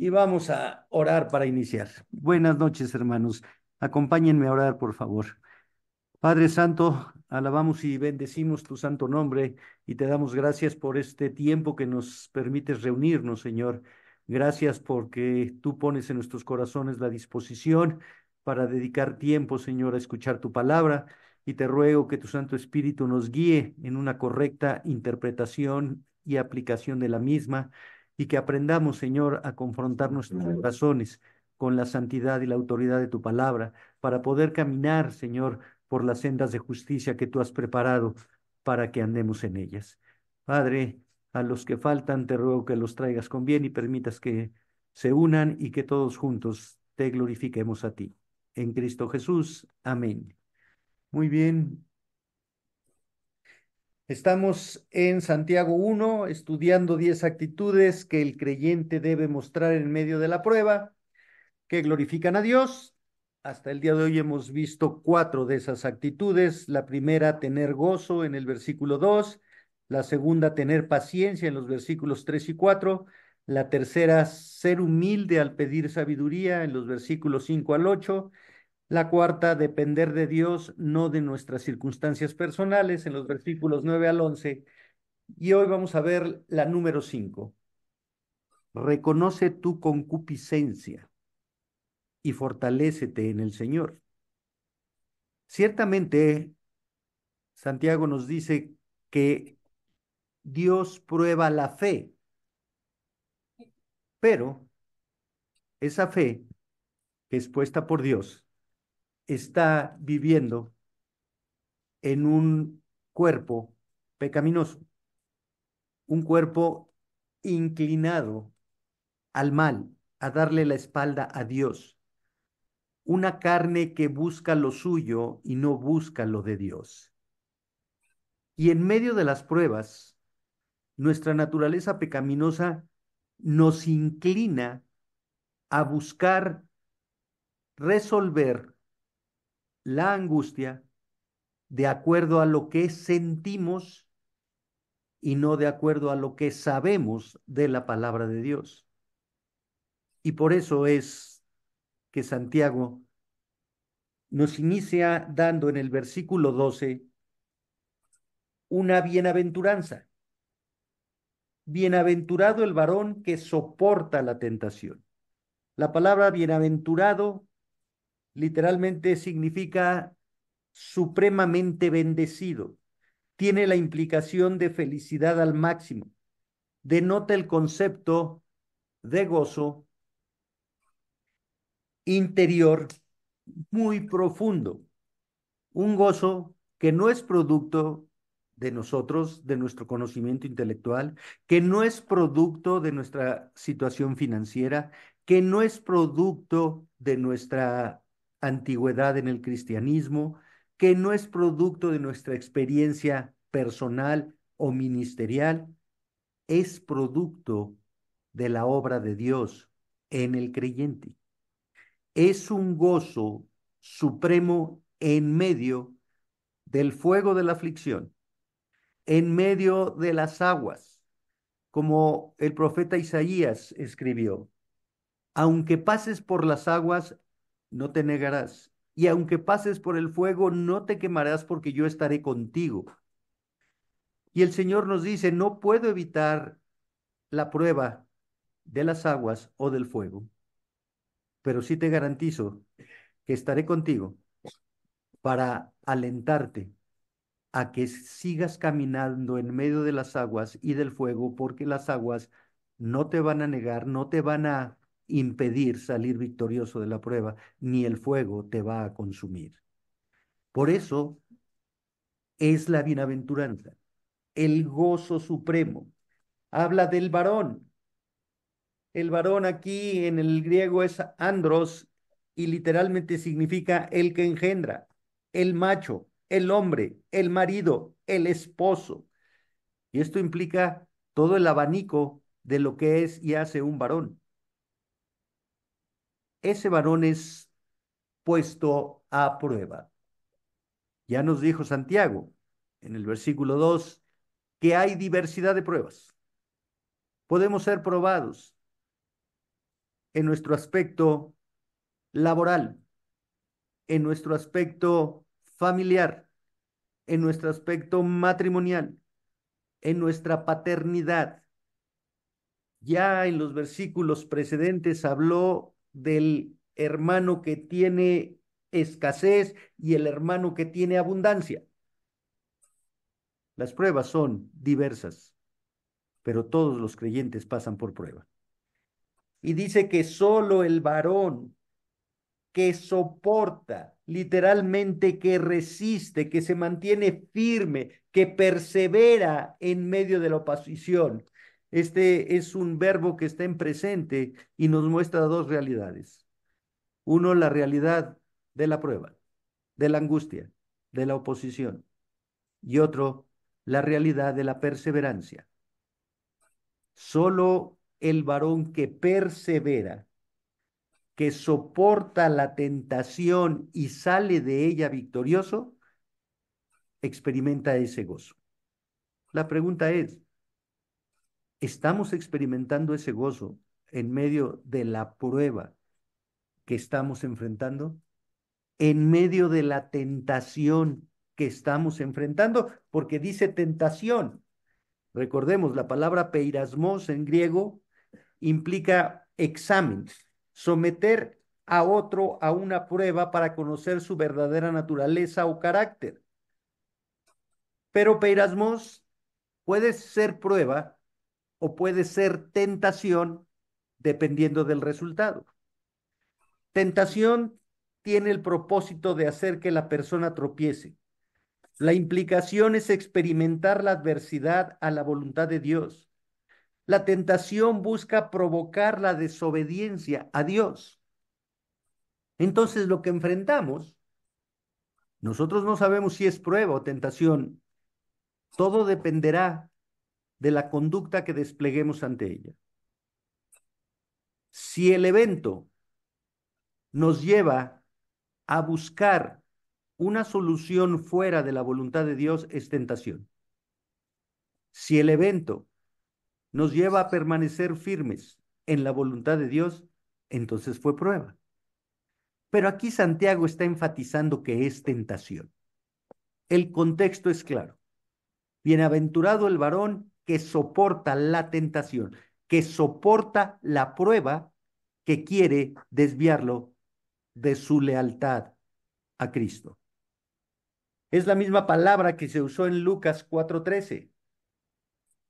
Y vamos a orar para iniciar. Buenas noches, hermanos. Acompáñenme a orar, por favor. Padre Santo, alabamos y bendecimos tu santo nombre y te damos gracias por este tiempo que nos permites reunirnos, Señor. Gracias porque tú pones en nuestros corazones la disposición para dedicar tiempo, Señor, a escuchar tu palabra y te ruego que tu Santo Espíritu nos guíe en una correcta interpretación y aplicación de la misma y que aprendamos, Señor, a confrontar nuestros corazones con la santidad y la autoridad de tu palabra para poder caminar, Señor, por las sendas de justicia que tú has preparado para que andemos en ellas. Padre, a los que faltan te ruego que los traigas con bien y permitas que se unan y que todos juntos te glorifiquemos a ti. En Cristo Jesús. Amén. Muy bien. Estamos en Santiago 1, estudiando 10 actitudes que el creyente debe mostrar en medio de la prueba, que glorifican a Dios. Hasta el día de hoy hemos visto cuatro de esas actitudes. La primera, tener gozo en el versículo 2. La segunda, tener paciencia en los versículos 3 y 4. La tercera, ser humilde al pedir sabiduría en los versículos 5 al 8. La cuarta, depender de Dios, no de nuestras circunstancias personales en los versículos 9 al 11. Y hoy vamos a ver la número 5. Reconoce tu concupiscencia y fortalécete en el Señor. Ciertamente, Santiago nos dice que Dios prueba la fe, pero esa fe que es puesta por Dios está viviendo en un cuerpo pecaminoso, un cuerpo inclinado al mal, a darle la espalda a Dios, una carne que busca lo suyo y no busca lo de Dios. Y en medio de las pruebas, nuestra naturaleza pecaminosa nos inclina a buscar resolver la angustia de acuerdo a lo que sentimos y no de acuerdo a lo que sabemos de la palabra de Dios. Y por eso es que Santiago nos inicia dando en el versículo 12 una bienaventuranza. Bienaventurado el varón que soporta la tentación. La palabra bienaventurado literalmente significa supremamente bendecido. Tiene la implicación de felicidad al máximo. Denota el concepto de gozo interior muy profundo. Un gozo que no es producto de nosotros, de nuestro conocimiento intelectual, que no es producto de nuestra situación financiera, que no es producto de nuestra antigüedad en el cristianismo, que no es producto de nuestra experiencia personal o ministerial, es producto de la obra de Dios en el creyente. Es un gozo supremo en medio del fuego de la aflicción, en medio de las aguas, como el profeta Isaías escribió, aunque pases por las aguas, no te negarás, y aunque pases por el fuego, no te quemarás porque yo estaré contigo. Y el Señor nos dice, no puedo evitar la prueba de las aguas o del fuego, pero sí te garantizo que estaré contigo para alentarte a que sigas caminando en medio de las aguas y del fuego, porque las aguas no te van a negar, no te van a impedir salir victorioso de la prueba, ni el fuego te va a consumir. Por eso es la bienaventuranza, el gozo supremo. Habla del varón. El varón aquí en el griego es andros y literalmente significa el que engendra, el macho, el hombre, el marido, el esposo. Y esto implica todo el abanico de lo que es y hace un varón. Ese varón es puesto a prueba. Ya nos dijo Santiago en el versículo 2 que hay diversidad de pruebas. Podemos ser probados en nuestro aspecto laboral, en nuestro aspecto familiar, en nuestro aspecto matrimonial, en nuestra paternidad. Ya en los versículos precedentes habló del hermano que tiene escasez y el hermano que tiene abundancia. Las pruebas son diversas, pero todos los creyentes pasan por prueba. Y dice que solo el varón que soporta, literalmente que resiste, que se mantiene firme, que persevera en medio de la oposición. Este es un verbo que está en presente y nos muestra dos realidades. Uno, la realidad de la prueba, de la angustia, de la oposición. Y otro, la realidad de la perseverancia. Solo el varón que persevera, que soporta la tentación y sale de ella victorioso, experimenta ese gozo. La pregunta es, ¿estamos experimentando ese gozo en medio de la prueba que estamos enfrentando? ¿En medio de la tentación que estamos enfrentando? Porque dice tentación. Recordemos, la palabra peirasmos en griego implica examen, someter a otro a una prueba para conocer su verdadera naturaleza o carácter. Pero peirasmos puede ser prueba o puede ser tentación dependiendo del resultado. Tentación tiene el propósito de hacer que la persona tropiece. La implicación es experimentar la adversidad a la voluntad de Dios. La tentación busca provocar la desobediencia a Dios. Entonces, lo que enfrentamos, nosotros no sabemos si es prueba o tentación. Todo dependerá de la conducta que despleguemos ante ella. Si el evento nos lleva a buscar una solución fuera de la voluntad de Dios, es tentación. Si el evento nos lleva a permanecer firmes en la voluntad de Dios, entonces fue prueba. Pero aquí Santiago está enfatizando que es tentación. El contexto es claro. Bienaventurado el varón que soporta la tentación, que soporta la prueba que quiere desviarlo de su lealtad a Cristo. Es la misma palabra que se usó en Lucas 4:13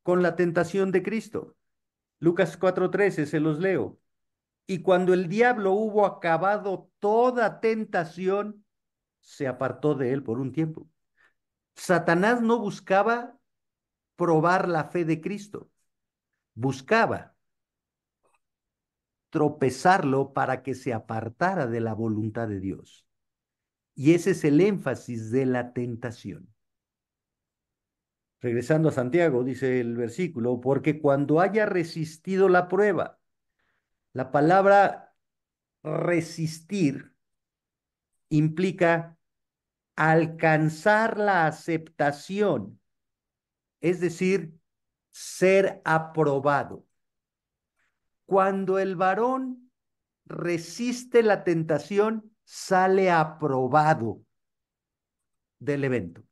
con la tentación de Cristo. Lucas 4:13, se los leo. Y cuando el diablo hubo acabado toda tentación, se apartó de él por un tiempo. Satanás no buscaba probar la fe de Cristo, buscaba tropezarlo para que se apartara de la voluntad de Dios. Y ese es el énfasis de la tentación. Regresando a Santiago, dice el versículo, porque cuando haya resistido la prueba, la palabra resistir implica alcanzar la aceptación, es decir, ser aprobado. Cuando el varón resiste la tentación, sale aprobado del evento.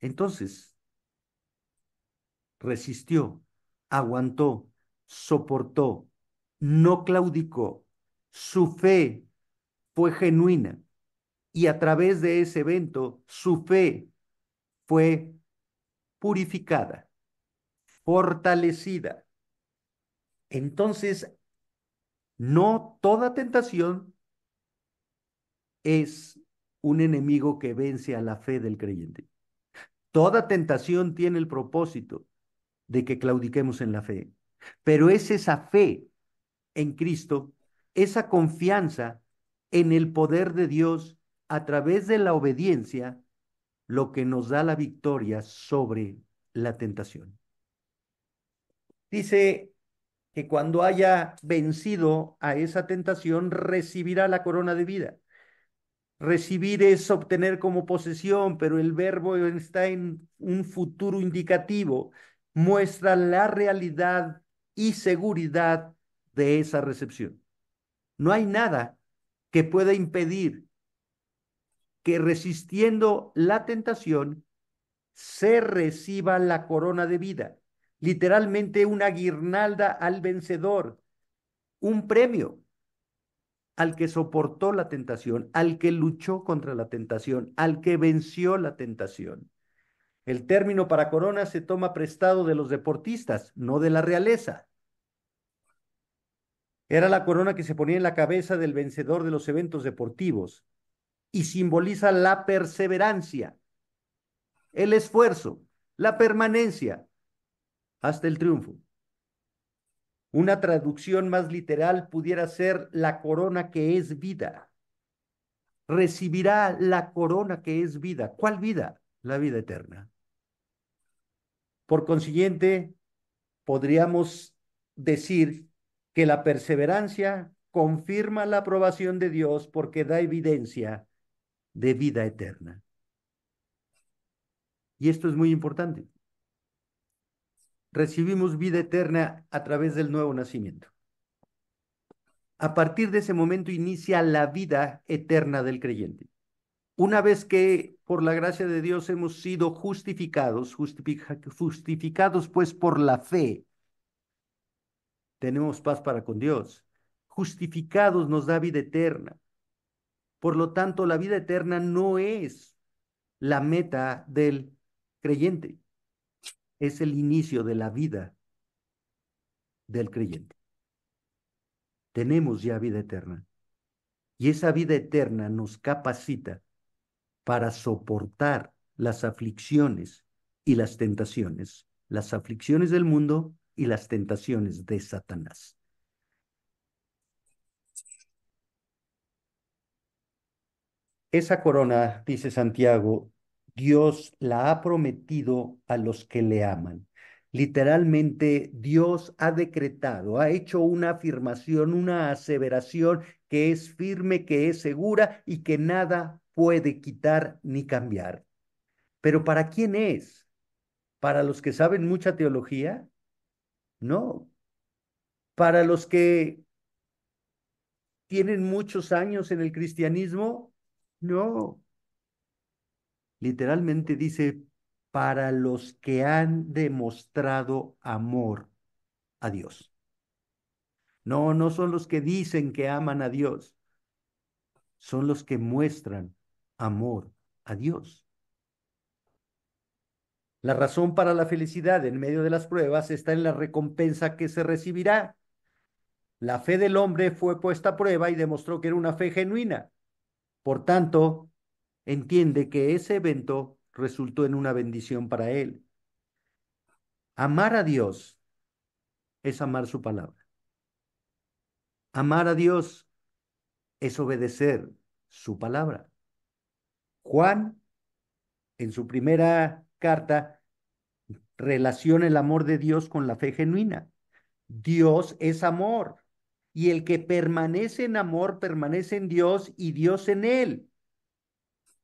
Entonces, resistió, aguantó, soportó, no claudicó. Su fe fue genuina y a través de ese evento su fe fue purificada, fortalecida. Entonces, no toda tentación es un enemigo que vence a la fe del creyente. Toda tentación tiene el propósito de que claudiquemos en la fe, pero es esa fe en Cristo, esa confianza en el poder de Dios a través de la obediencia, lo que nos da la victoria sobre la tentación. Dice que cuando haya vencido a esa tentación, recibirá la corona de vida. Recibir es obtener como posesión, pero el verbo está en un futuro indicativo, muestra la realidad, y seguridad de esa recepción. No hay nada que pueda impedir que resistiendo la tentación se reciba la corona de vida, literalmente una guirnalda al vencedor, un premio al que soportó la tentación, al que luchó contra la tentación, al que venció la tentación. El término para corona se toma prestado de los deportistas, no de la realeza. Era la corona que se ponía en la cabeza del vencedor de los eventos deportivos y simboliza la perseverancia, el esfuerzo, la permanencia hasta el triunfo. Una traducción más literal pudiera ser la corona que es vida. Recibirá la corona que es vida. ¿Cuál vida? La vida eterna. Por consiguiente, podríamos decir que la perseverancia confirma la aprobación de Dios porque da evidencia de vida eterna. Y esto es muy importante. Recibimos vida eterna a través del nuevo nacimiento. A partir de ese momento inicia la vida eterna del creyente. Una vez que por la gracia de Dios hemos sido justificados pues por la fe, tenemos paz para con Dios. Justificados nos da vida eterna. Por lo tanto, la vida eterna no es la meta del creyente, es el inicio de la vida del creyente. Tenemos ya vida eterna y esa vida eterna nos capacita para soportar las aflicciones y las aflicciones del mundo y las tentaciones de Satanás. Esa corona, dice Santiago, Dios la ha prometido a los que le aman. Literalmente, Dios ha decretado, ha hecho una afirmación, una aseveración que es firme, que es segura y que nada puede quitar ni cambiar. Pero ¿para quién es? ¿Para los que saben mucha teología? No. ¿Para los que tienen muchos años en el cristianismo? No. Literalmente dice, para los que han demostrado amor a Dios. No, no son los que dicen que aman a Dios, son los que muestran amor a Dios. La razón para la felicidad en medio de las pruebas está en la recompensa que se recibirá. La fe del hombre fue puesta a prueba y demostró que era una fe genuina. Por tanto, entiende que ese evento resultó en una bendición para él. Amar a Dios es amar su palabra. Amar a Dios es obedecer su palabra. Juan, en su primera carta, relaciona el amor de Dios con la fe genuina. Dios es amor, y el que permanece en amor permanece en Dios y Dios en él.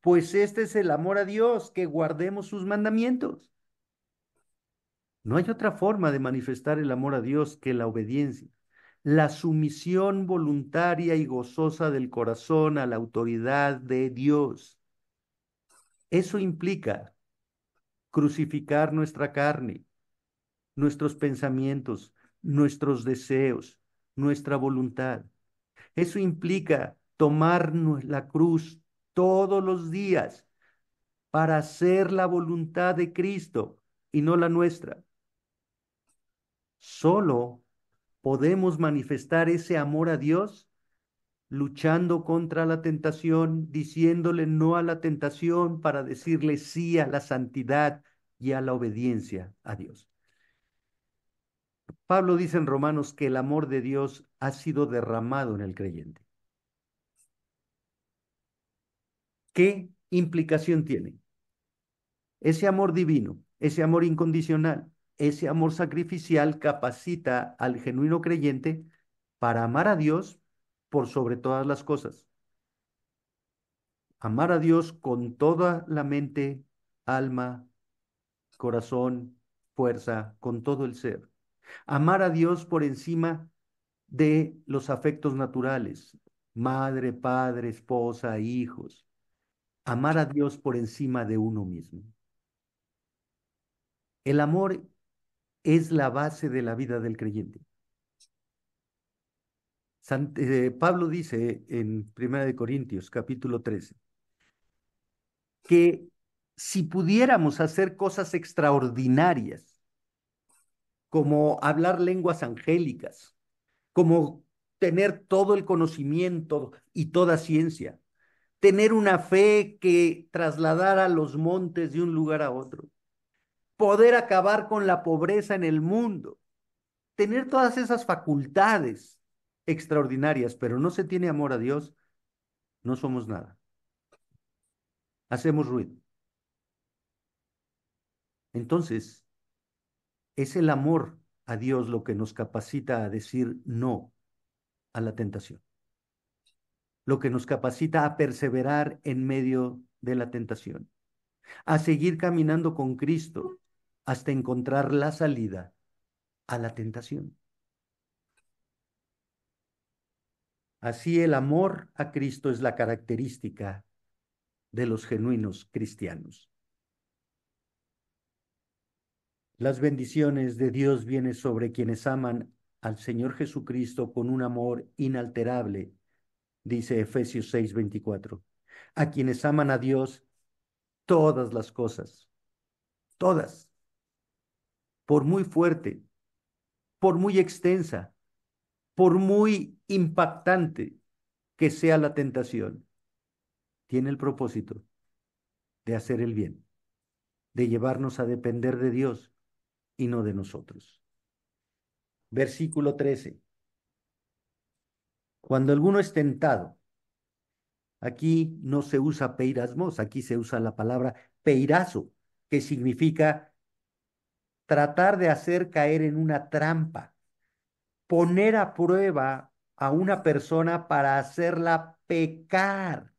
Pues este es el amor a Dios, que guardemos sus mandamientos. No hay otra forma de manifestar el amor a Dios que la obediencia, la sumisión voluntaria y gozosa del corazón a la autoridad de Dios. Eso implica crucificar nuestra carne, nuestros pensamientos, nuestros deseos, nuestra voluntad. Eso implica tomar la cruz todos los días para hacer la voluntad de Cristo y no la nuestra. Solo podemos manifestar ese amor a Dios luchando contra la tentación, diciéndole no a la tentación para decirle sí a la santidad y a la obediencia a Dios. Pablo dice en Romanos que el amor de Dios ha sido derramado en el creyente. ¿Qué implicación tiene? Ese amor divino, ese amor incondicional, ese amor sacrificial capacita al genuino creyente para amar a Dios por sobre todas las cosas. Amar a Dios con toda la mente, alma, corazón, fuerza, con todo el ser. Amar a Dios por encima de los afectos naturales, madre, padre, esposa, hijos. Amar a Dios por encima de uno mismo. El amor es la base de la vida del creyente. Pablo dice en Primera de Corintios, capítulo 13, que si pudiéramos hacer cosas extraordinarias, como hablar lenguas angélicas, como tener todo el conocimiento y toda ciencia, tener una fe que trasladara los montes de un lugar a otro, poder acabar con la pobreza en el mundo, tener todas esas facultades extraordinarias, pero no se tiene amor a Dios, no somos nada. Hacemos ruido. Entonces, es el amor a Dios lo que nos capacita a decir no a la tentación, lo que nos capacita a perseverar en medio de la tentación, a seguir caminando con Cristo hasta encontrar la salida a la tentación. Así el amor a Cristo es la característica de los genuinos cristianos. Las bendiciones de Dios vienen sobre quienes aman al Señor Jesucristo con un amor inalterable, dice Efesios 6:24. A quienes aman a Dios, todas las cosas, todas, por muy fuerte, por muy extensa, por muy impactante que sea la tentación, tiene el propósito de hacer el bien, de llevarnos a depender de Dios y no de nosotros. Versículo 13. Cuando alguno es tentado, aquí no se usa peirasmos, aquí se usa la palabra peirazo, que significa tratar de hacer caer en una trampa, poner a prueba a una persona para hacerla pecar.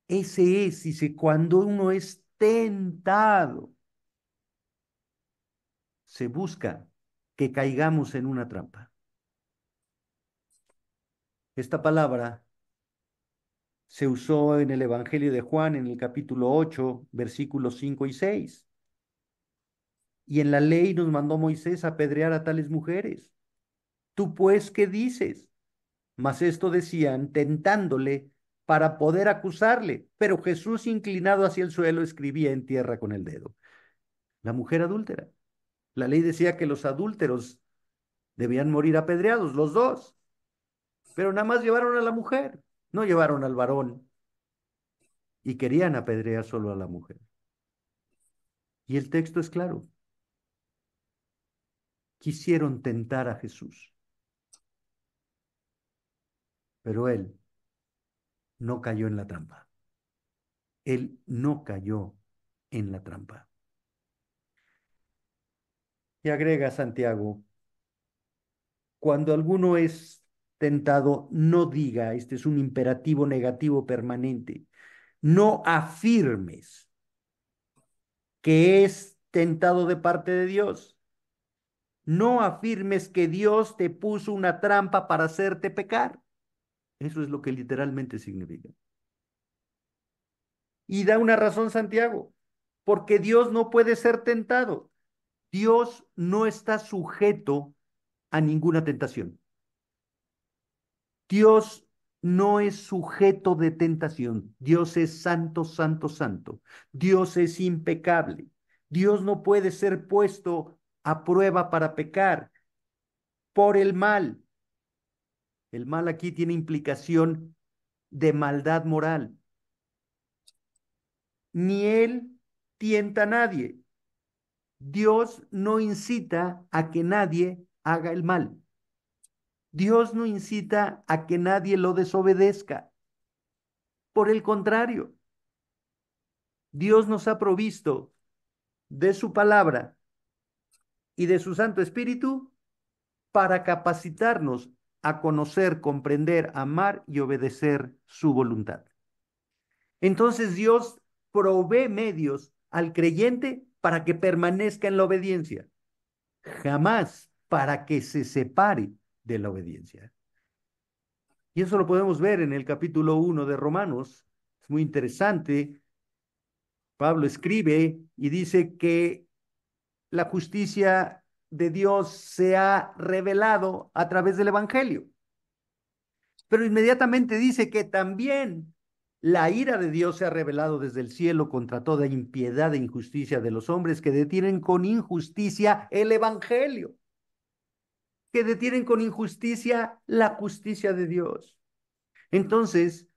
Ese es, dice, cuando uno es tentado, se busca que caigamos en una trampa. Esta palabra se usó en el Evangelio de Juan en el capítulo 8, versículos 5 y 6. Y en la ley nos mandó Moisés a apedrear a tales mujeres. ¿Tú pues qué dices? Mas esto decían, tentándole para poder acusarle. Pero Jesús, inclinado hacia el suelo, escribía en tierra con el dedo. La mujer adúltera. La ley decía que los adúlteros debían morir apedreados, los dos. Pero nada más llevaron a la mujer, no llevaron al varón. Y querían apedrear solo a la mujer. Y el texto es claro. Quisieron tentar a Jesús, pero él no cayó en la trampa. Él no cayó en la trampa. Y agrega Santiago, cuando alguno es tentado, no diga, este es un imperativo negativo permanente, no afirmes que es tentado de parte de Dios. No afirmes que Dios te puso una trampa para hacerte pecar. Eso es lo que literalmente significa. Y da una razón Santiago, porque Dios no puede ser tentado. Dios no está sujeto a ninguna tentación. Dios no es sujeto de tentación. Dios es santo, santo, santo. Dios es impecable. Dios no puede ser puesto a prueba para pecar por el mal. El mal aquí tiene implicación de maldad moral. Ni él tienta a nadie. Dios no incita a que nadie haga el mal. Dios no incita a que nadie lo desobedezca. Por el contrario, Dios nos ha provisto de su palabra y de su Santo Espíritu para capacitarnos a conocer, comprender, amar y obedecer su voluntad. Entonces Dios provee medios al creyente para que permanezca en la obediencia. jamás para que se separe de la obediencia. Y eso lo podemos ver en el capítulo 1 de Romanos. Es muy interesante. Pablo escribe y dice que la justicia de Dios se ha revelado a través del Evangelio. Pero inmediatamente dice que también la ira de Dios se ha revelado desde el cielo contra toda impiedad e injusticia de los hombres que detienen con injusticia el Evangelio, que detienen con injusticia la justicia de Dios. Entonces,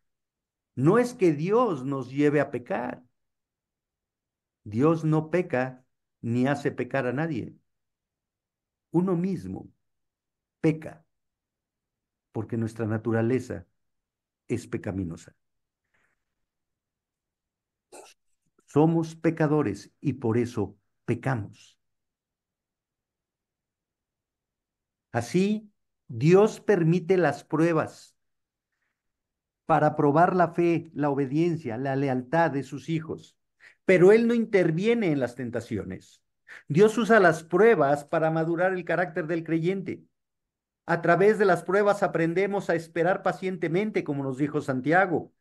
no es que Dios nos lleve a pecar. Dios no peca ni hace pecar a nadie. Uno mismo peca porque nuestra naturaleza es pecaminosa. Somos pecadores y por eso pecamos. Así, Dios permite las pruebas para probar la fe, la obediencia, la lealtad de sus hijos, pero Él no interviene en las tentaciones. Dios usa las pruebas para madurar el carácter del creyente. A través de las pruebas aprendemos a esperar pacientemente, como nos dijo Santiago.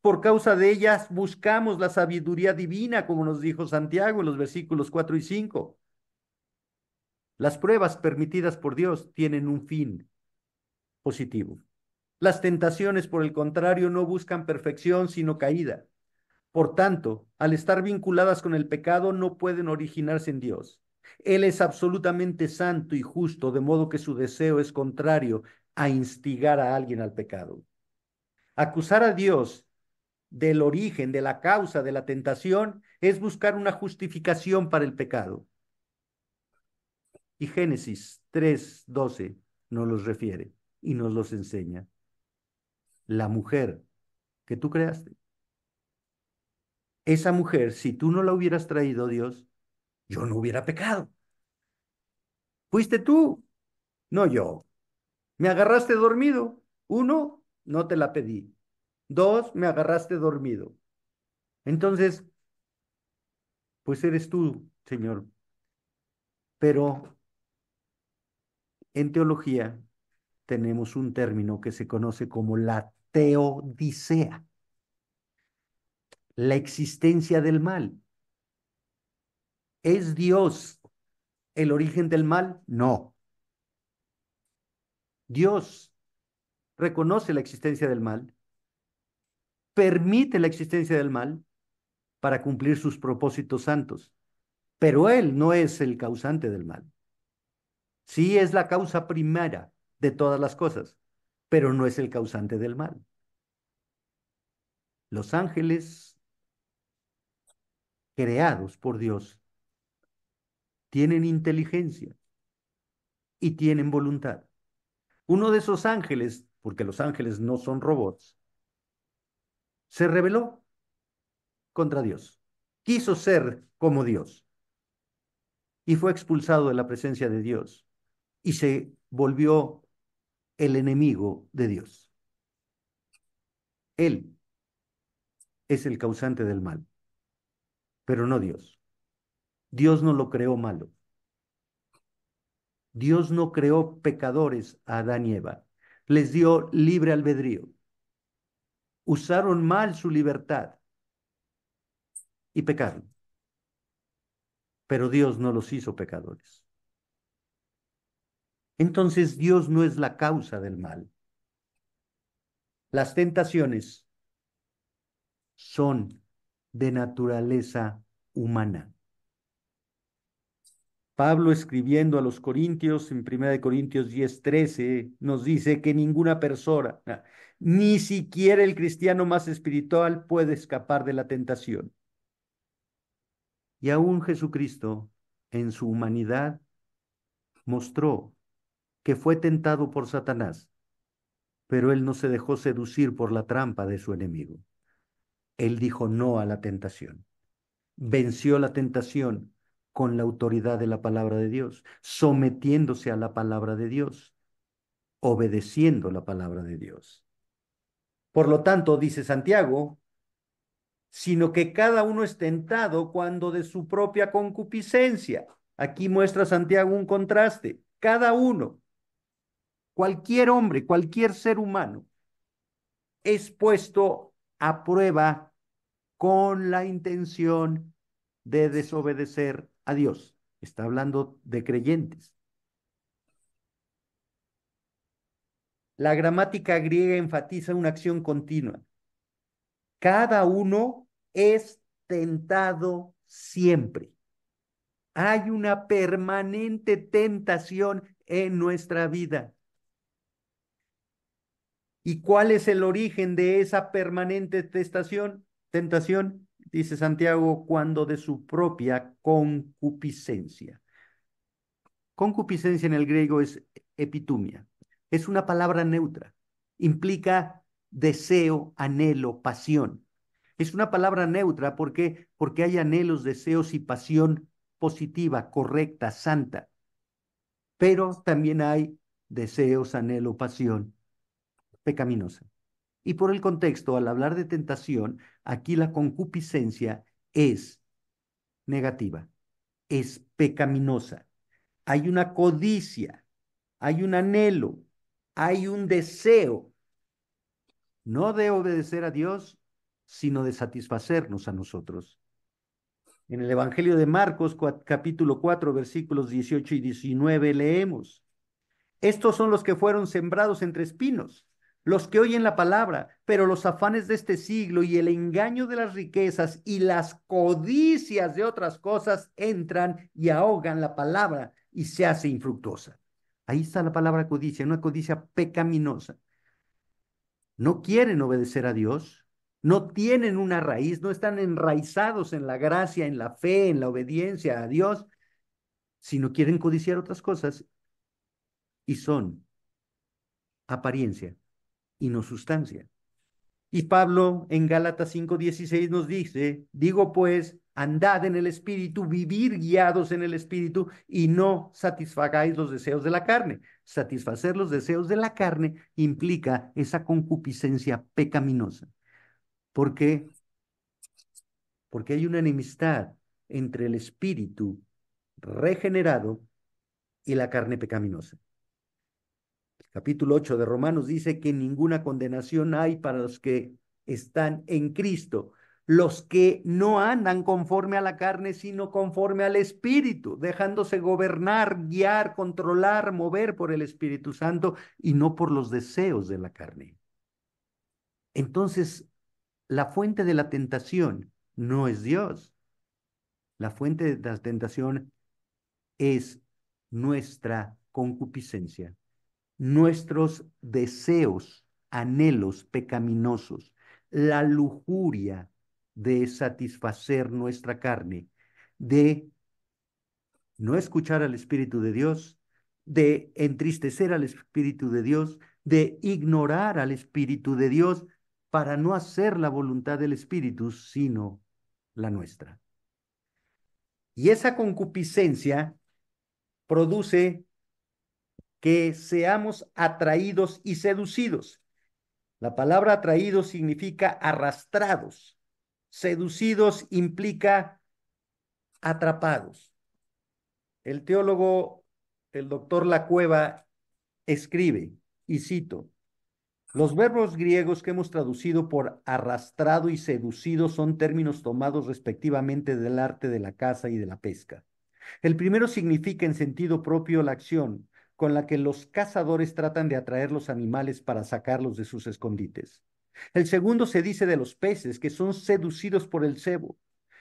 Por causa de ellas buscamos la sabiduría divina, como nos dijo Santiago en los versículos 4 y 5. Las pruebas permitidas por Dios tienen un fin positivo. Las tentaciones, por el contrario, no buscan perfección, sino caída. Por tanto, al estar vinculadas con el pecado, no pueden originarse en Dios. Él es absolutamente santo y justo, de modo que su deseo es contrario a instigar a alguien al pecado. Acusar a Dios del origen, de la causa de la tentación, es buscar una justificación para el pecado. Y Génesis 3:12 nos los refiere y nos los enseña. La mujer que tú creaste, esa mujer, si tú no la hubieras traído, Dios, yo no hubiera pecado. Fuiste tú, no yo. Me agarraste dormido. Uno, no te la pedí. Dos, me agarraste dormido. Entonces, pues eres tú, Señor. Pero en teología tenemos un término que se conoce como la teodicea, la existencia del mal. ¿Es Dios el origen del mal? No. Dios reconoce la existencia del mal, permite la existencia del mal para cumplir sus propósitos santos, pero Él no es el causante del mal. Sí es la causa primera de todas las cosas, pero no es el causante del mal. Los ángeles creados por Dios tienen inteligencia y tienen voluntad. Uno de esos ángeles, porque los ángeles no son robots, se rebeló contra Dios. Quiso ser como Dios y fue expulsado de la presencia de Dios y se volvió el enemigo de Dios. Él es el causante del mal, pero no Dios. Dios no lo creó malo. Dios no creó pecadores a Adán y Eva. Les dio libre albedrío. Usaron mal su libertad y pecaron, pero Dios no los hizo pecadores. Entonces Dios no es la causa del mal. Las tentaciones son de naturaleza humana. Pablo escribiendo a los Corintios en 1 Corintios 10:13 nos dice que ninguna persona, ni siquiera el cristiano más espiritual puede escapar de la tentación. Y aún Jesucristo, en su humanidad, mostró que fue tentado por Satanás, pero él no se dejó seducir por la trampa de su enemigo. Él dijo no a la tentación. Venció la tentación con la autoridad de la palabra de Dios, sometiéndose a la palabra de Dios, obedeciendo la palabra de Dios. Por lo tanto, dice Santiago, sino que cada uno es tentado cuando de su propia concupiscencia. Aquí muestra Santiago un contraste. Cada uno, cualquier hombre, cualquier ser humano, es puesto a prueba con la intención de desobedecer a Dios. Está hablando de creyentes. La gramática griega enfatiza una acción continua. Cada uno es tentado siempre. Hay una permanente tentación en nuestra vida. ¿Y cuál es el origen de esa permanente tentación? Tentación, dice Santiago, cuando de su propia concupiscencia. Concupiscencia en el griego es epitumia. Es una palabra neutra. Implica deseo, anhelo, pasión. Es una palabra neutra porque hay anhelos, deseos y pasión positiva, correcta, santa. Pero también hay deseos, anhelo, pasión pecaminosa. Y por el contexto, al hablar de tentación, aquí la concupiscencia es negativa, es pecaminosa. Hay una codicia, hay un anhelo, hay un deseo, no de obedecer a Dios, sino de satisfacernos a nosotros. En el Evangelio de Marcos, capítulo 4, versículos 18 y 19, leemos. Estos son los que fueron sembrados entre espinos, los que oyen la palabra, pero los afanes de este siglo y el engaño de las riquezas y las codicias de otras cosas entran y ahogan la palabra y se hace infructuosa. Ahí está la palabra codicia, una codicia pecaminosa. No quieren obedecer a Dios, no tienen una raíz, no están enraizados en la gracia, en la fe, en la obediencia a Dios, sino quieren codiciar otras cosas y son apariencia y no sustancia. Y Pablo en Gálatas 5:16 nos dice, digo pues, andad en el Espíritu, vivir guiados en el Espíritu y no satisfagáis los deseos de la carne. Satisfacer los deseos de la carne implica esa concupiscencia pecaminosa. ¿Por qué? Porque hay una enemistad entre el Espíritu regenerado y la carne pecaminosa. Capítulo 8 de Romanos dice que ninguna condenación hay para los que están en Cristo, los que no andan conforme a la carne, sino conforme al Espíritu, dejándose gobernar, guiar, controlar, mover por el Espíritu Santo y no por los deseos de la carne. Entonces, la fuente de la tentación no es Dios. La fuente de la tentación es nuestra concupiscencia, nuestros deseos, anhelos pecaminosos, la lujuria de satisfacer nuestra carne, de no escuchar al Espíritu de Dios, de entristecer al Espíritu de Dios, de ignorar al Espíritu de Dios para no hacer la voluntad del Espíritu, sino la nuestra. Y esa concupiscencia produce que seamos atraídos y seducidos. La palabra atraídos significa arrastrados. Seducidos implica atrapados. El teólogo, el doctor Lacueva, escribe, y cito, los verbos griegos que hemos traducido por arrastrado y seducido son términos tomados respectivamente del arte de la caza y de la pesca. El primero significa en sentido propio la acción con la que los cazadores tratan de atraer los animales para sacarlos de sus escondites. El segundo se dice de los peces que son seducidos por el cebo.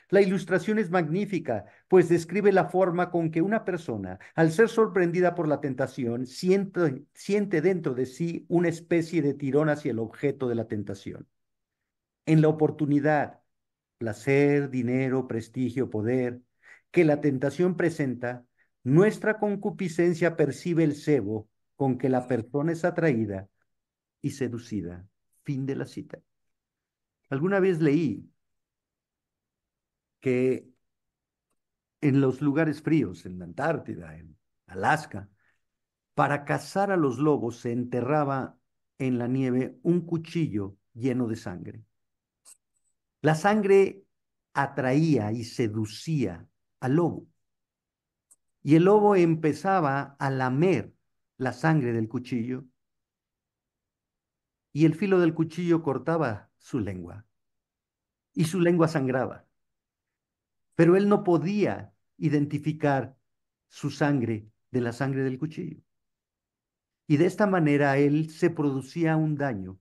La ilustración es magnífica, pues describe la forma con que una persona, al ser sorprendida por la tentación, siente dentro de sí una especie de tirón hacia el objeto de la tentación. En la oportunidad, placer, dinero, prestigio, poder, que la tentación presenta, nuestra concupiscencia percibe el cebo con que la persona es atraída y seducida. Fin de la cita. Alguna vez leí que en los lugares fríos, en la Antártida, en Alaska, para cazar a los lobos se enterraba en la nieve un cuchillo lleno de sangre. La sangre atraía y seducía al lobo. Y el lobo empezaba a lamer la sangre del cuchillo y el filo del cuchillo cortaba su lengua y su lengua sangraba. Pero él no podía identificar su sangre de la sangre del cuchillo. Y de esta manera él se producía un daño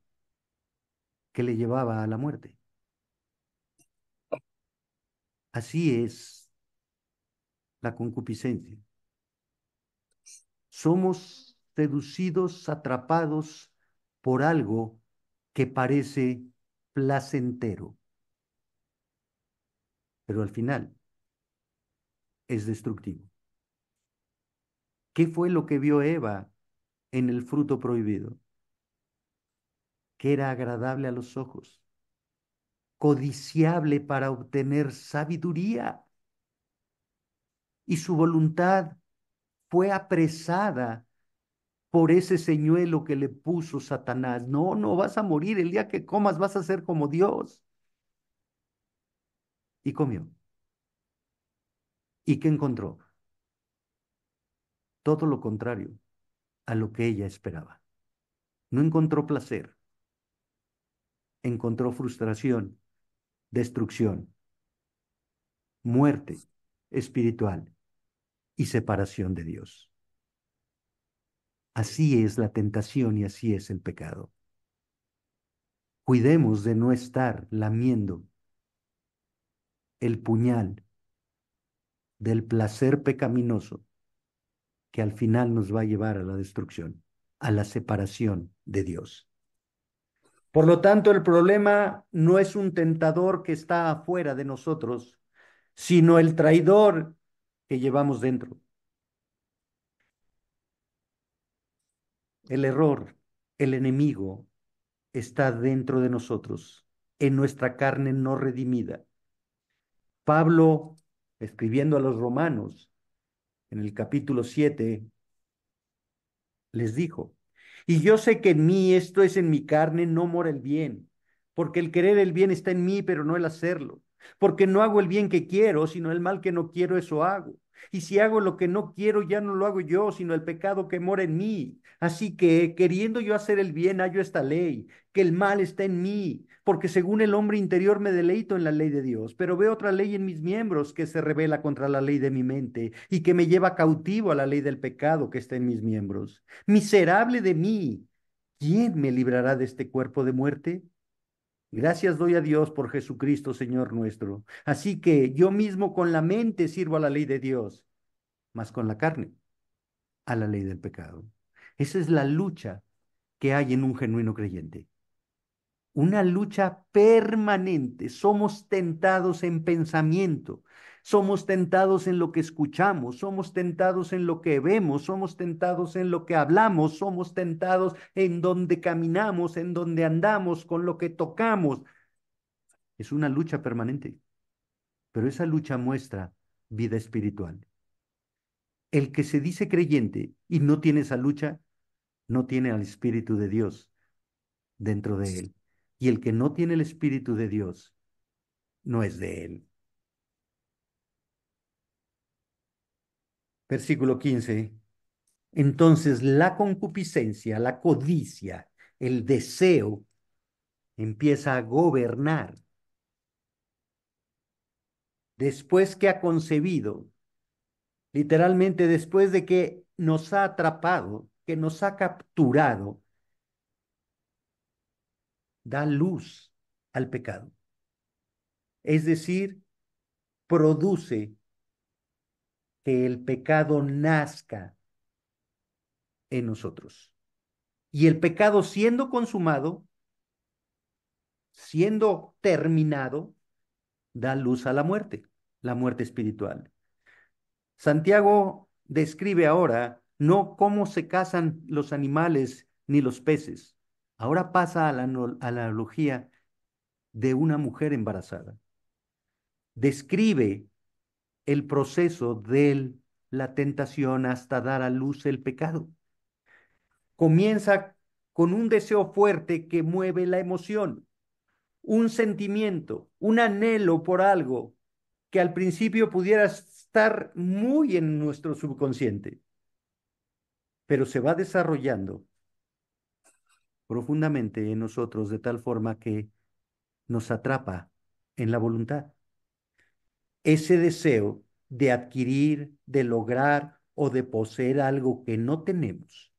que le llevaba a la muerte. Así es la concupiscencia. Somos seducidos, atrapados por algo que parece placentero, pero al final es destructivo. ¿Qué fue lo que vio Eva en el fruto prohibido? Que era agradable a los ojos, codiciable para obtener sabiduría, y su voluntad fue apresada por ese señuelo que le puso Satanás. No, no vas a morir, el día que comas vas a ser como Dios. Y comió. ¿Y qué encontró? Todo lo contrario a lo que ella esperaba. No encontró placer, encontró frustración, destrucción, muerte espiritual y separación de Dios. Así es la tentación y así es el pecado. Cuidemos de no estar lamiendo el puñal del placer pecaminoso que al final nos va a llevar a la destrucción, a la separación de Dios. Por lo tanto, el problema no es un tentador que está afuera de nosotros, sino el traidor que llevamos dentro. El error, el enemigo, está dentro de nosotros, en nuestra carne no redimida. Pablo, escribiendo a los romanos, en el capítulo 7, les dijo, y yo sé que en mí, esto es en mi carne, no mora el bien, porque el querer el bien está en mí, pero no el hacerlo, porque no hago el bien que quiero, sino el mal que no quiero, eso hago. Y si hago lo que no quiero, ya no lo hago yo, sino el pecado que mora en mí. Así que, queriendo yo hacer el bien, hallo esta ley, que el mal está en mí, porque según el hombre interior me deleito en la ley de Dios, pero veo otra ley en mis miembros que se revela contra la ley de mi mente y que me lleva cautivo a la ley del pecado que está en mis miembros. Miserable de mí, ¿quién me librará de este cuerpo de muerte? Gracias doy a Dios por Jesucristo, Señor nuestro. Así que yo mismo con la mente sirvo a la ley de Dios, mas con la carne a la ley del pecado. Esa es la lucha que hay en un genuino creyente. Una lucha permanente. Somos tentados en pensamiento, somos tentados en lo que escuchamos, somos tentados en lo que vemos, somos tentados en lo que hablamos, somos tentados en donde caminamos, en donde andamos, con lo que tocamos. Es una lucha permanente, pero esa lucha muestra vida espiritual. El que se dice creyente y no tiene esa lucha, no tiene al Espíritu de Dios dentro de él. Y el que no tiene el Espíritu de Dios no es de él. Versículo 15. Entonces la concupiscencia, la codicia, el deseo empieza a gobernar después que ha concebido, literalmente después de que nos ha atrapado, que nos ha capturado, da luz al pecado. Es decir, produce que el pecado nazca en nosotros. Y el pecado siendo consumado, siendo terminado, da luz a la muerte espiritual. Santiago describe ahora no cómo se cazan los animales ni los peces. Ahora pasa a la analogía de una mujer embarazada. Describe el proceso de la tentación hasta dar a luz el pecado. Comienza con un deseo fuerte que mueve la emoción, un sentimiento, un anhelo por algo que al principio pudiera estar muy en nuestro subconsciente, pero se va desarrollando profundamente en nosotros de tal forma que nos atrapa en la voluntad. Ese deseo de adquirir, de lograr o de poseer algo que no tenemos,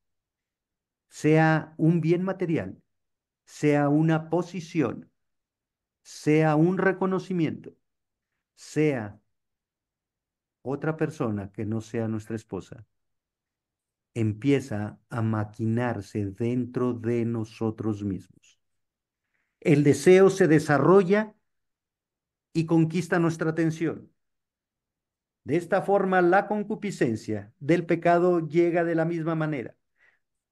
sea un bien material, sea una posición, sea un reconocimiento, sea otra persona que no sea nuestra esposa, empieza a maquinarse dentro de nosotros mismos. El deseo se desarrolla y conquista nuestra atención. De esta forma, la concupiscencia del pecado llega de la misma manera.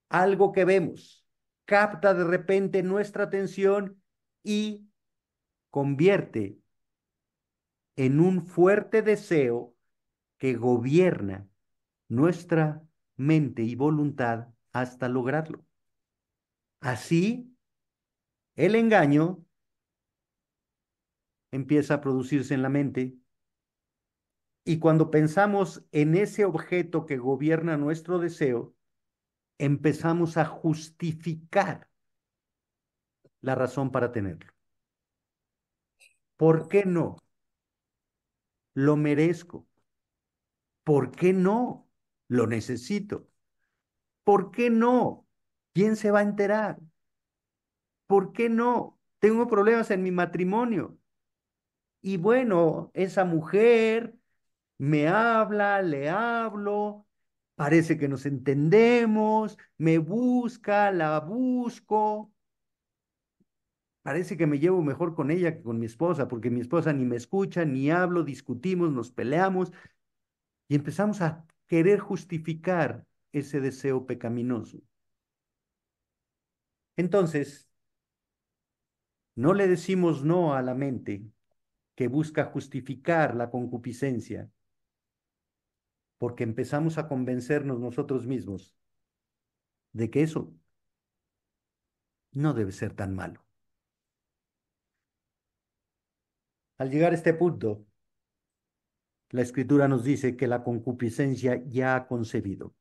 Algo que vemos capta de repente nuestra atención y convierte en un fuerte deseo que gobierna nuestra mente y voluntad hasta lograrlo. Así, el engaño empieza a producirse en la mente y cuando pensamos en ese objeto que gobierna nuestro deseo, empezamos a justificar la razón para tenerlo. ¿Por qué no? Lo merezco. ¿Por qué no? Lo necesito. ¿Por qué no? ¿Quién se va a enterar? ¿Por qué no? Tengo problemas en mi matrimonio. Y bueno, esa mujer me habla, le hablo, parece que nos entendemos, me busca, la busco. Parece que me llevo mejor con ella que con mi esposa, porque mi esposa ni me escucha, ni hablo, discutimos, nos peleamos y empezamos a querer justificar ese deseo pecaminoso. Entonces, no le decimos no a la mente que busca justificar la concupiscencia, porque empezamos a convencernos nosotros mismos de que eso no debe ser tan malo. Al llegar a este punto, la escritura nos dice que la concupiscencia ya ha concebido.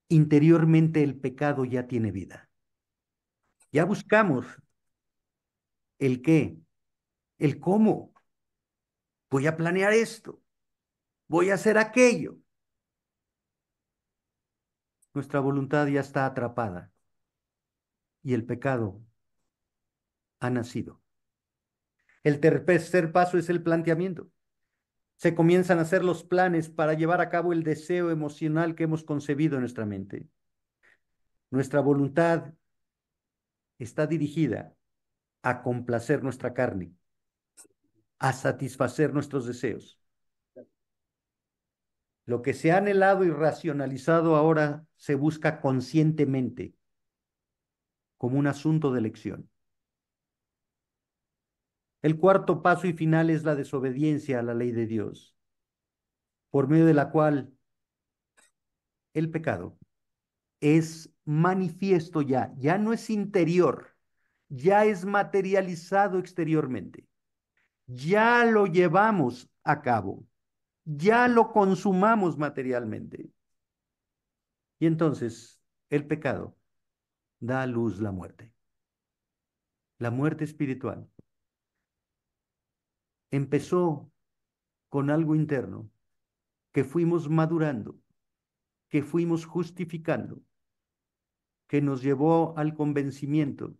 Interiormente el pecado ya tiene vida. Ya buscamos el qué, el cómo. Voy a planear esto, voy a hacer aquello. Nuestra voluntad ya está atrapada y el pecado ha nacido. El tercer paso es el planteamiento. Se comienzan a hacer los planes para llevar a cabo el deseo emocional que hemos concebido en nuestra mente. Nuestra voluntad está dirigida a complacer nuestra carne, a satisfacer nuestros deseos. Lo que se ha anhelado y racionalizado ahora se busca conscientemente como un asunto de elección. El cuarto paso y final es la desobediencia a la ley de Dios, por medio de la cual el pecado es manifiesto ya, ya no es interior, ya es materializado exteriormente, ya lo llevamos a cabo, ya lo consumamos materialmente. Y entonces el pecado da a luz la muerte espiritual. Empezó con algo interno que fuimos madurando, que fuimos justificando, que nos llevó al convencimiento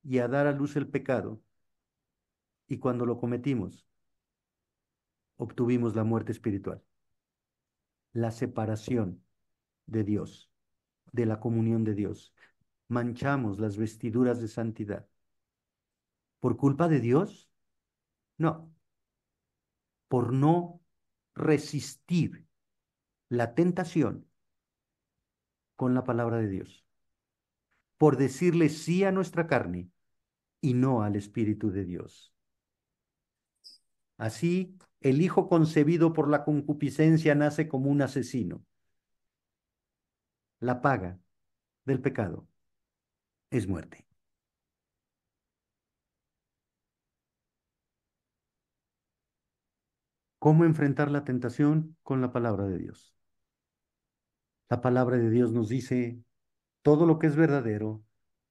y a dar a luz el pecado. Y cuando lo cometimos, obtuvimos la muerte espiritual, la separación de Dios, de la comunión de Dios. Manchamos las vestiduras de santidad. ¿Por culpa de Dios? No, por no resistir la tentación con la palabra de Dios, por decirle sí a nuestra carne y no al Espíritu de Dios. Así, el hijo concebido por la concupiscencia nace como un asesino. La paga del pecado es muerte. ¿Cómo enfrentar la tentación? Con la palabra de Dios. La palabra de Dios nos dice todo lo que es verdadero,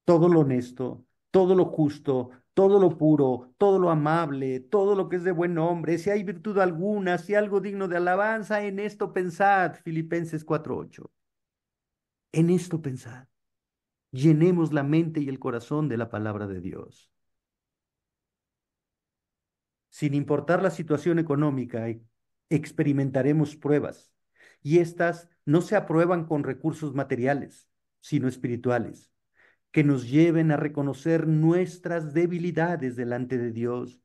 todo lo honesto, todo lo justo, todo lo puro, todo lo amable, todo lo que es de buen nombre, si hay virtud alguna, si algo digno de alabanza, en esto pensad, Filipenses 4:8. En esto pensad. Llenemos la mente y el corazón de la palabra de Dios. Sin importar la situación económica, experimentaremos pruebas y estas no se aprueban con recursos materiales, sino espirituales, que nos lleven a reconocer nuestras debilidades delante de Dios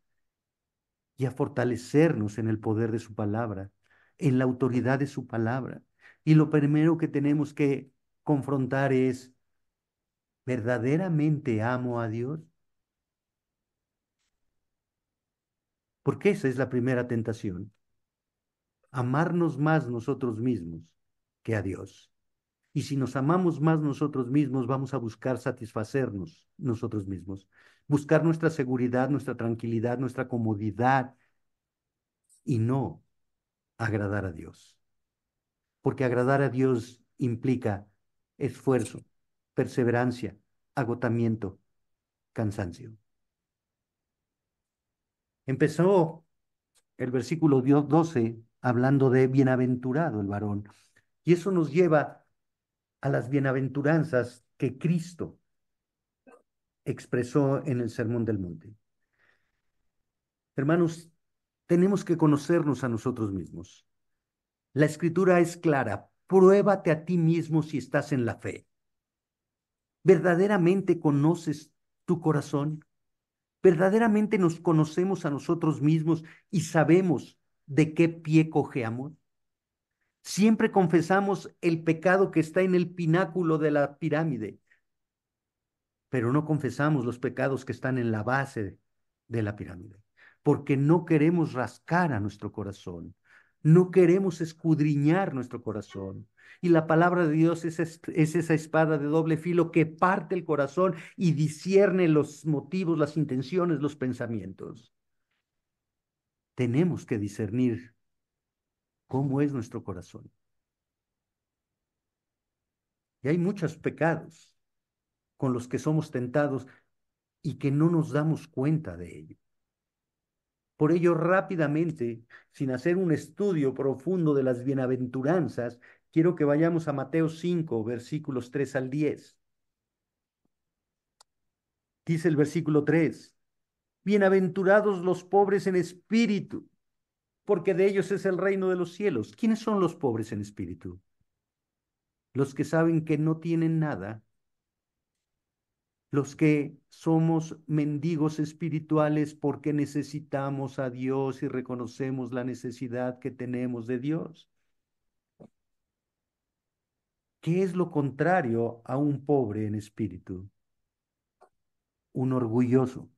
y a fortalecernos en el poder de su palabra, en la autoridad de su palabra. Y lo primero que tenemos que confrontar es, ¿verdaderamente amo a Dios? Porque esa es la primera tentación, amarnos más nosotros mismos que a Dios. Y si nos amamos más nosotros mismos, vamos a buscar satisfacernos nosotros mismos, buscar nuestra seguridad, nuestra tranquilidad, nuestra comodidad y no agradar a Dios. Porque agradar a Dios implica esfuerzo, perseverancia, agotamiento, cansancio. Empezó el versículo 12 hablando de bienaventurado el varón. Y eso nos lleva a las bienaventuranzas que Cristo expresó en el Sermón del Monte. Hermanos, tenemos que conocernos a nosotros mismos. La escritura es clara. Pruébate a ti mismo si estás en la fe. ¿Verdaderamente conoces tu corazón? ¿Verdaderamente nos conocemos a nosotros mismos y sabemos de qué pie cojeamos? Siempre confesamos el pecado que está en el pináculo de la pirámide, pero no confesamos los pecados que están en la base de la pirámide, porque no queremos rascar a nuestro corazón, no queremos escudriñar nuestro corazón. Y la palabra de Dios es esa espada de doble filo que parte el corazón y discierne los motivos, las intenciones, los pensamientos. Tenemos que discernir cómo es nuestro corazón. Y hay muchos pecados con los que somos tentados y que no nos damos cuenta de ello. Por ello, rápidamente, sin hacer un estudio profundo de las bienaventuranzas, quiero que vayamos a Mateo 5, versículos 3 al 10. Dice el versículo 3: bienaventurados los pobres en espíritu, porque de ellos es el reino de los cielos. ¿Quiénes son los pobres en espíritu? Los que saben que no tienen nada, los que somos mendigos espirituales porque necesitamos a Dios y reconocemos la necesidad que tenemos de Dios. ¿Qué es lo contrario a un pobre en espíritu? Un orgulloso,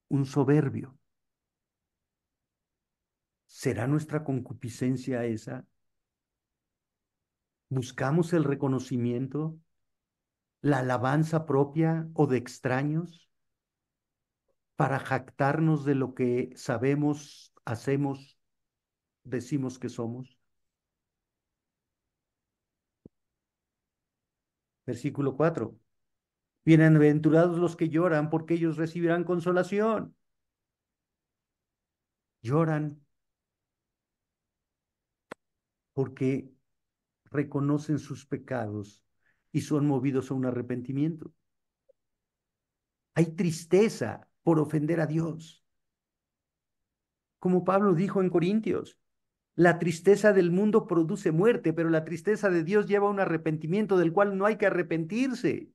un soberbio. ¿Será nuestra concupiscencia esa? ¿Buscamos el reconocimiento, la alabanza propia o de extraños para jactarnos de lo que sabemos, hacemos, decimos que somos? Versículo 4. Bienaventurados los que lloran, porque ellos recibirán consolación. Lloran porque reconocen sus pecados y son movidos a un arrepentimiento. Hay tristeza por ofender a Dios. Como Pablo dijo en Corintios, la tristeza del mundo produce muerte, pero la tristeza de Dios lleva a un arrepentimiento del cual no hay que arrepentirse.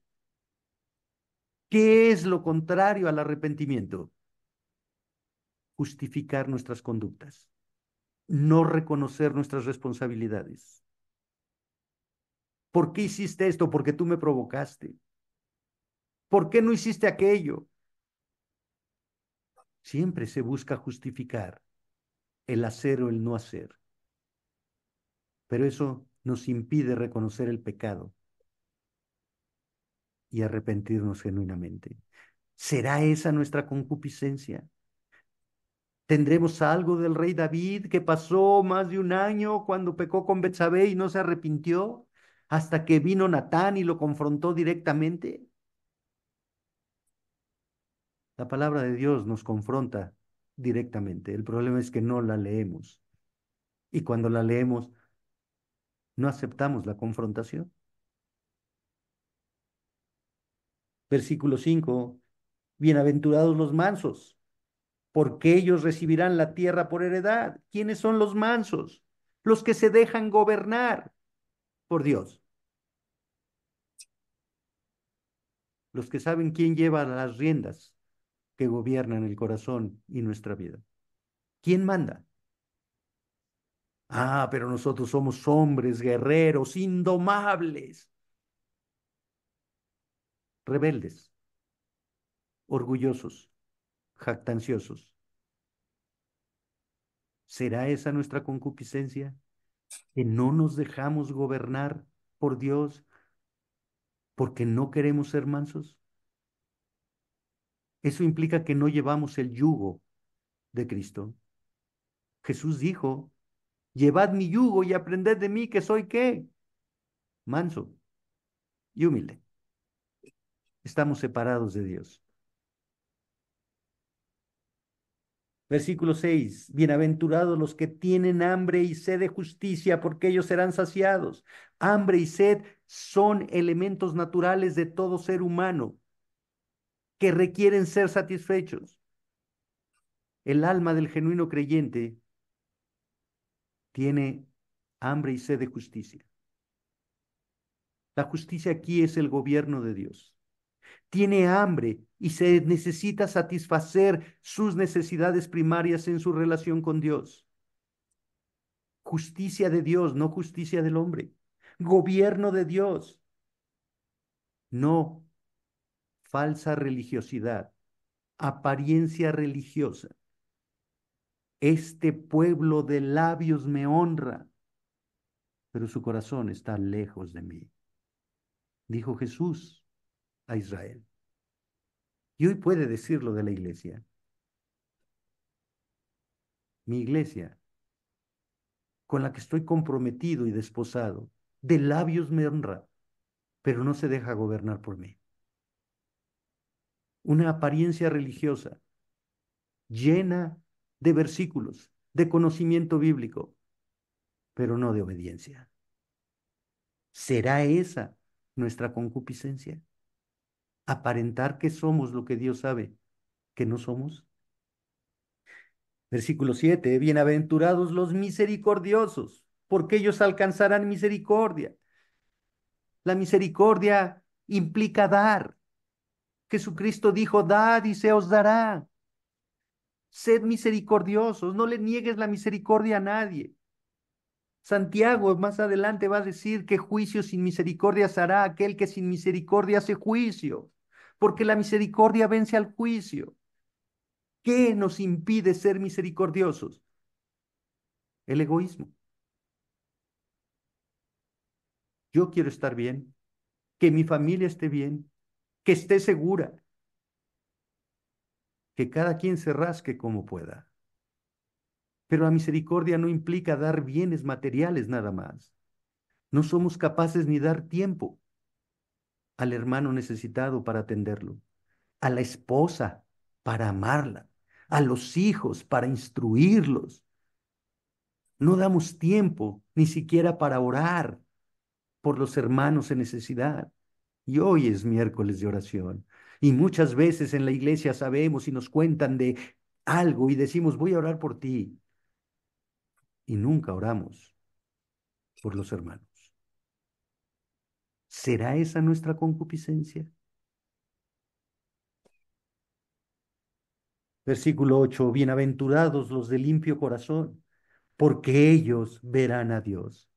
¿Qué es lo contrario al arrepentimiento? Justificar nuestras conductas, no reconocer nuestras responsabilidades. ¿Por qué hiciste esto? Porque tú me provocaste. ¿Por qué no hiciste aquello? Siempre se busca justificar el hacer o el no hacer, pero eso nos impide reconocer el pecado y arrepentirnos genuinamente. ¿Será esa nuestra concupiscencia? ¿Tendremos algo del rey David que pasó más de un año cuando pecó con Betsabé y no se arrepintió hasta que vino Natán y lo confrontó directamente? La palabra de Dios nos confronta directamente. El problema es que no la leemos. Y cuando la leemos, no aceptamos la confrontación. Versículo 5. Bienaventurados los mansos, porque ellos recibirán la tierra por heredad. ¿Quiénes son los mansos? Los que se dejan gobernar por Dios, los que saben quién lleva las riendas que gobiernan el corazón y nuestra vida. ¿Quién manda? Ah, pero nosotros somos hombres, guerreros, indomables, rebeldes, orgullosos, jactanciosos. ¿Será esa nuestra concupiscencia? ¿Que no nos dejamos gobernar por Dios porque no queremos ser mansos? Eso implica que no llevamos el yugo de Cristo. Jesús dijo, llevad mi yugo y aprended de mí que soy qué, manso y humilde. Estamos separados de Dios. Versículo 6. Bienaventurados los que tienen hambre y sed de justicia, porque ellos serán saciados. Hambre y sed son elementos naturales de todo ser humano que requieren ser satisfechos. El alma del genuino creyente tiene hambre y sed de justicia. La justicia aquí es el gobierno de Dios. Tiene hambre y se necesita satisfacer sus necesidades primarias en su relación con Dios. Justicia de Dios, no justicia del hombre. Gobierno de Dios, no falsa religiosidad, apariencia religiosa. Este pueblo de labios me honra, pero su corazón está lejos de mí, dijo Jesús a Israel. Y hoy puede decirlo de la iglesia. Mi iglesia, con la que estoy comprometido y desposado, de labios me honra, pero no se deja gobernar por mí. Una apariencia religiosa llena de versículos, de conocimiento bíblico, pero no de obediencia. ¿Será esa nuestra concupiscencia? ¿Aparentar que somos lo que Dios sabe que no somos? Versículo 7. Bienaventurados los misericordiosos, porque ellos alcanzarán misericordia. La misericordia implica dar. Jesucristo dijo, dad y se os dará. Sed misericordiosos, no le niegues la misericordia a nadie. Santiago más adelante va a decir que juicio sin misericordia hará aquel que sin misericordia hace juicio, porque la misericordia vence al juicio. ¿Qué nos impide ser misericordiosos? El egoísmo. Yo quiero estar bien, que mi familia esté bien, que esté segura, que cada quien se rasque como pueda. Pero la misericordia no implica dar bienes materiales nada más. No somos capaces ni dar tiempo al hermano necesitado para atenderlo, a la esposa para amarla, a los hijos para instruirlos. No damos tiempo ni siquiera para orar por los hermanos en necesidad. Y hoy es miércoles de oración. Y muchas veces en la iglesia sabemos y nos cuentan de algo y decimos, voy a orar por ti. Y nunca oramos por los hermanos. ¿Será esa nuestra concupiscencia? Versículo 8. Bienaventurados los de limpio corazón, porque ellos verán a Dios.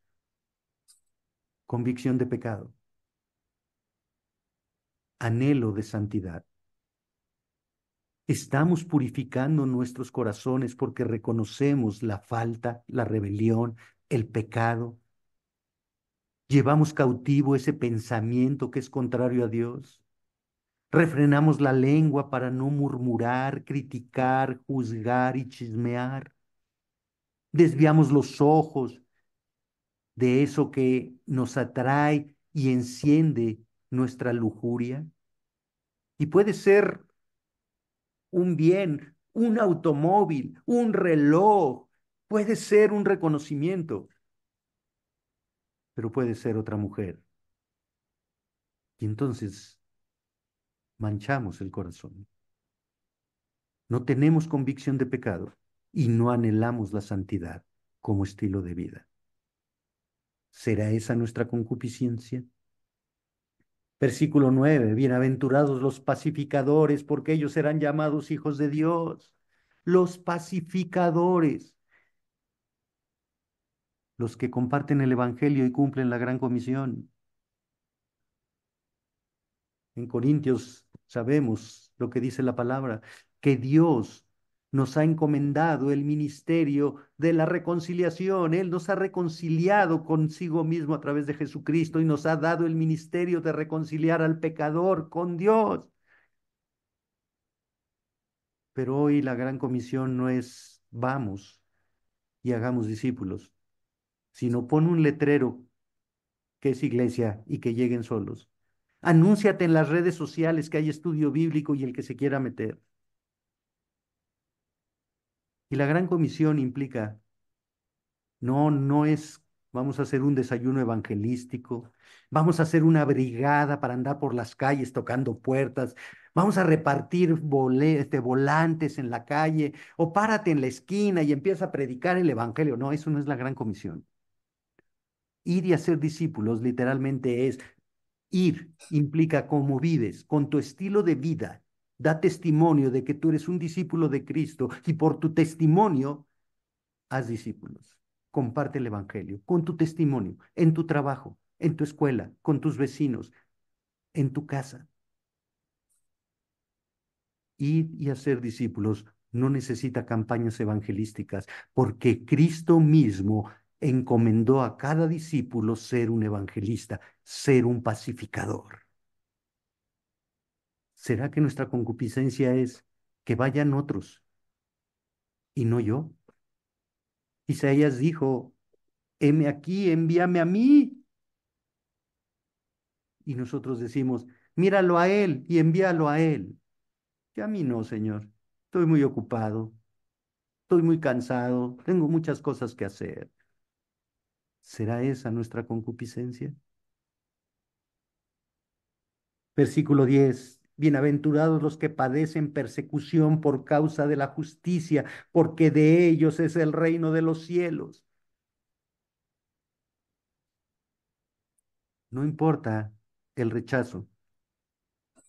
Convicción de pecado, anhelo de santidad. Estamos purificando nuestros corazones porque reconocemos la falta, la rebelión, el pecado. Llevamos cautivo ese pensamiento que es contrario a Dios. Refrenamos la lengua para no murmurar, criticar, juzgar y chismear. Desviamos los ojos de eso que nos atrae y enciende nuestra lujuria. Y puede ser un bien, un automóvil, un reloj, puede ser un reconocimiento, pero puede ser otra mujer. Y entonces manchamos el corazón. No tenemos convicción de pecado y no anhelamos la santidad como estilo de vida. ¿Será esa nuestra concupiscencia? Versículo 9: bienaventurados los pacificadores, porque ellos serán llamados hijos de Dios. Los pacificadores, los que comparten el Evangelio y cumplen la gran comisión. En Corintios sabemos lo que dice la palabra, que Dios nos ha encomendado el ministerio de la reconciliación. Él nos ha reconciliado consigo mismo a través de Jesucristo y nos ha dado el ministerio de reconciliar al pecador con Dios. Pero hoy la gran comisión no es vamos y hagamos discípulos, sino pon un letrero que es iglesia y que lleguen solos. Anúnciate en las redes sociales que hay estudio bíblico y el que se quiera meter. Y la gran comisión implica, no es, vamos a hacer un desayuno evangelístico, vamos a hacer una brigada para andar por las calles tocando puertas, vamos a repartir volantes en la calle, o párate en la esquina y empieza a predicar el evangelio. No, eso no es la gran comisión. Ir y hacer discípulos literalmente es ir, implica cómo vives, con tu estilo de vida. Da testimonio de que tú eres un discípulo de Cristo y por tu testimonio haz discípulos. Comparte el Evangelio con tu testimonio, en tu trabajo, en tu escuela, con tus vecinos, en tu casa. Ir y hacer discípulos no necesita campañas evangelísticas, porque Cristo mismo encomendó a cada discípulo ser un evangelista, ser un pacificador. ¿Será que nuestra concupiscencia es que vayan otros y no yo? Isaías dijo, heme aquí, envíame a mí. Y nosotros decimos, míralo a él y envíalo a él. Que a mí no, Señor. Estoy muy ocupado, estoy muy cansado, tengo muchas cosas que hacer. ¿Será esa nuestra concupiscencia? Versículo 10. Bienaventurados los que padecen persecución por causa de la justicia, porque de ellos es el reino de los cielos. No importa el rechazo,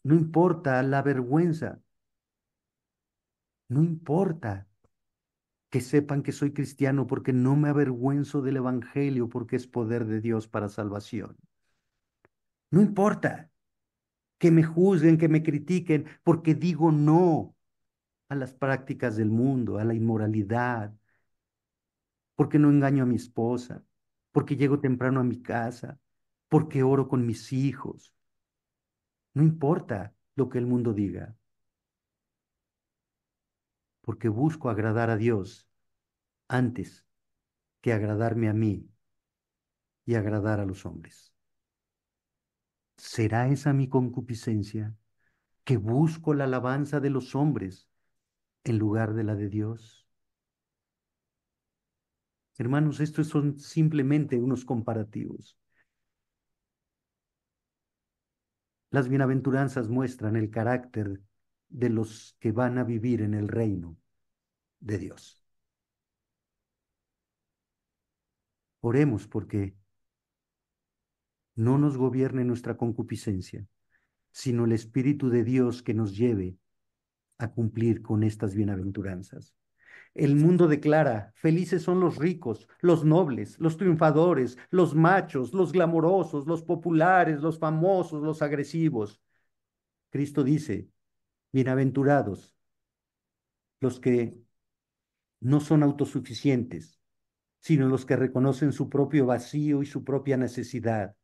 no importa la vergüenza, no importa que sepan que soy cristiano porque no me avergüenzo del evangelio porque es poder de Dios para salvación. No importa que me juzguen, que me critiquen porque digo no a las prácticas del mundo, a la inmoralidad, porque no engaño a mi esposa, porque llego temprano a mi casa, porque oro con mis hijos. No importa lo que el mundo diga, porque busco agradar a Dios antes que agradarme a mí y agradar a los hombres. ¿Será esa mi concupiscencia, que busco la alabanza de los hombres en lugar de la de Dios? Hermanos, estos son simplemente unos comparativos. Las bienaventuranzas muestran el carácter de los que van a vivir en el reino de Dios. Oremos porque no nos gobierne nuestra concupiscencia, sino el Espíritu de Dios que nos lleve a cumplir con estas bienaventuranzas. El mundo declara, felices son los ricos, los nobles, los triunfadores, los machos, los glamorosos, los populares, los famosos, los agresivos. Cristo dice, bienaventurados los que no son autosuficientes, sino los que reconocen su propio vacío y su propia necesidad,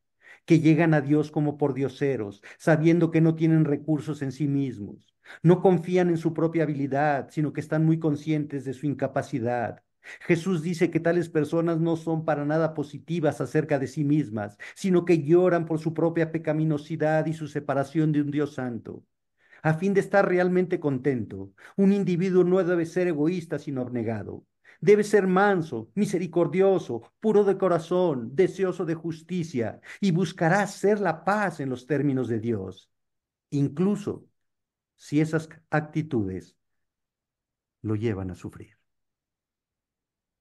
que llegan a Dios como por dioseros, sabiendo que no tienen recursos en sí mismos. No confían en su propia habilidad, sino que están muy conscientes de su incapacidad. Jesús dice que tales personas no son para nada positivas acerca de sí mismas, sino que lloran por su propia pecaminosidad y su separación de un Dios santo. A fin de estar realmente contento, un individuo no debe ser egoísta sino abnegado. Debe ser manso, misericordioso, puro de corazón, deseoso de justicia, y buscará hacer la paz en los términos de Dios, incluso si esas actitudes lo llevan a sufrir.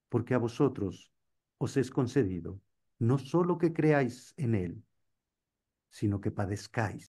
Porque a vosotros os es concedido no solo que creáis en Él, sino que padezcáis